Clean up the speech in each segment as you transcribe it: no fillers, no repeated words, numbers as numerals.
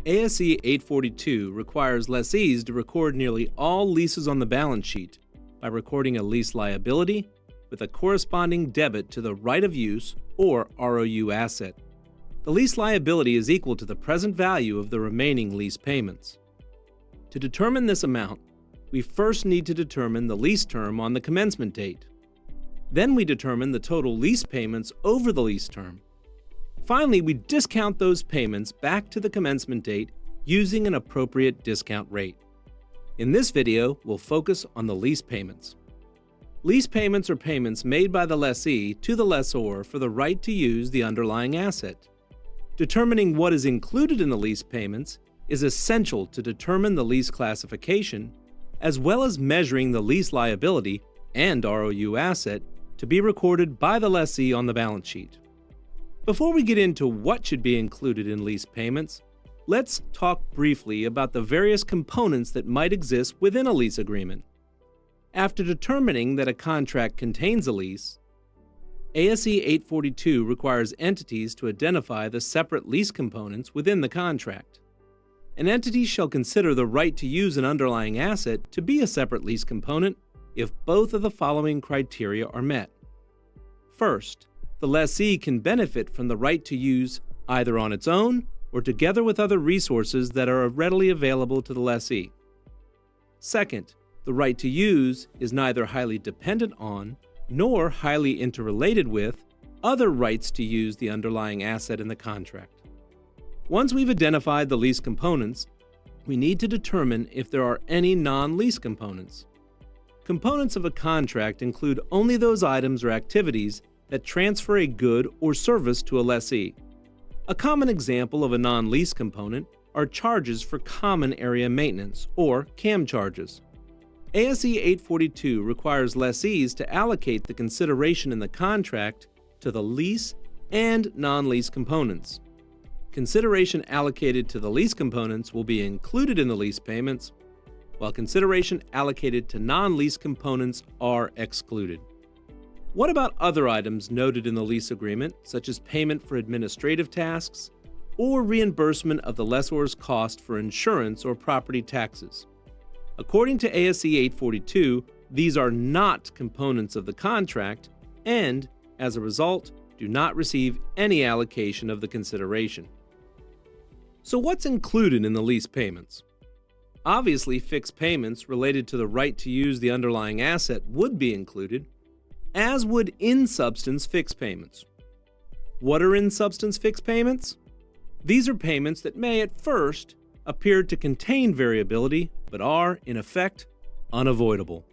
ASC 842 requires lessees to record nearly all leases on the balance sheet by recording a lease liability with a corresponding debit to the right of use or ROU asset. The lease liability is equal to the present value of the remaining lease payments. To determine this amount, we first need to determine the lease term on the commencement date. Then we determine the total lease payments over the lease term. Finally, we discount those payments back to the commencement date using an appropriate discount rate. In this video, we'll focus on the lease payments. Lease payments are payments made by the lessee to the lessor for the right to use the underlying asset. Determining what is included in the lease payments is essential to determine the lease classification, as well as measuring the lease liability and ROU asset to be recorded by the lessee on the balance sheet. Before we get into what should be included in lease payments, let's talk briefly about the various components that might exist within a lease agreement. After determining that a contract contains a lease, ASC 842 requires entities to identify the separate lease components within the contract. An entity shall consider the right to use an underlying asset to be a separate lease component if both of the following criteria are met. First, the lessee can benefit from the right to use either on its own or together with other resources that are readily available to the lessee. Second, the right to use is neither highly dependent on nor highly interrelated with other rights to use the underlying asset in the contract. Once we've identified the lease components, we need to determine if there are any non-lease components. Components of a contract include only those items or activities that transfer a good or service to a lessee. A common example of a non-lease component are charges for common area maintenance, or CAM charges. ASC 842 requires lessees to allocate the consideration in the contract to the lease and non-lease components. Consideration allocated to the lease components will be included in the lease payments, while consideration allocated to non-lease components are excluded. What about other items noted in the lease agreement, such as payment for administrative tasks or reimbursement of the lessor's cost for insurance or property taxes? According to ASC 842, these are not components of the contract and, as a result, do not receive any allocation of the consideration. So what's included in the lease payments? Obviously, fixed payments related to the right to use the underlying asset would be included, as would in-substance fixed payments. What are in-substance fixed payments? These are payments that may at first appear to contain variability, but are, in effect, unavoidable.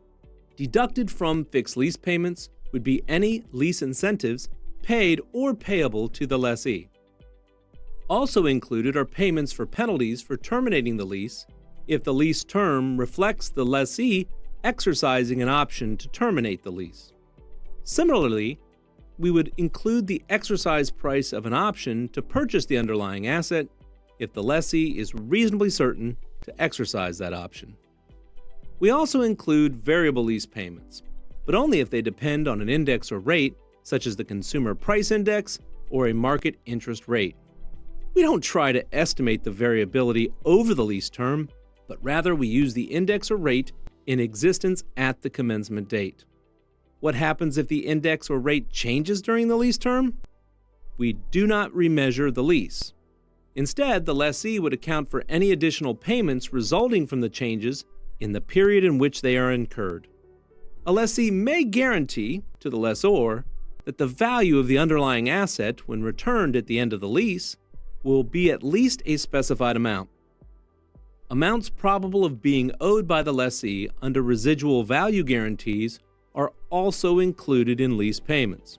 Deducted from fixed lease payments would be any lease incentives paid or payable to the lessee. Also included are payments for penalties for terminating the lease if the lease term reflects the lessee exercising an option to terminate the lease. Similarly, we would include the exercise price of an option to purchase the underlying asset if the lessee is reasonably certain to exercise that option. We also include variable lease payments, but only if they depend on an index or rate, such as the Consumer Price Index or a market interest rate. We don't try to estimate the variability over the lease term, but rather we use the index or rate in existence at the commencement date. What happens if the index or rate changes during the lease term? We do not remeasure the lease. Instead, the lessee would account for any additional payments resulting from the changes in the period in which they are incurred. A lessee may guarantee to the lessor that the value of the underlying asset when returned at the end of the lease will be at least a specified amount. Amounts probable of being owed by the lessee under residual value guarantees are also included in lease payments.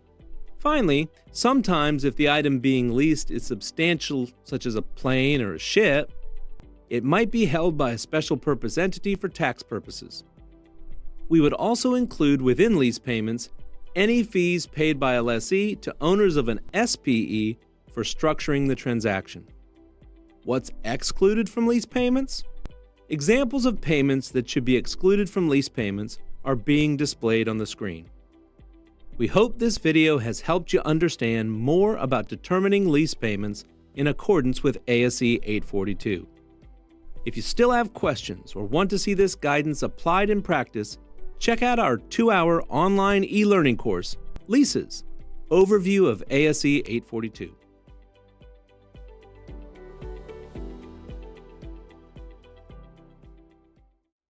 Finally, sometimes if the item being leased is substantial, such as a plane or a ship, it might be held by a special purpose entity for tax purposes. We would also include within lease payments any fees paid by a lessee to owners of an SPE for structuring the transaction. What's excluded from lease payments? Examples of payments that should be excluded from lease payments are being displayed on the screen. We hope this video has helped you understand more about determining lease payments in accordance with ASC 842. If you still have questions or want to see this guidance applied in practice, check out our 2-hour online e-learning course, Leases, Overview of ASC 842.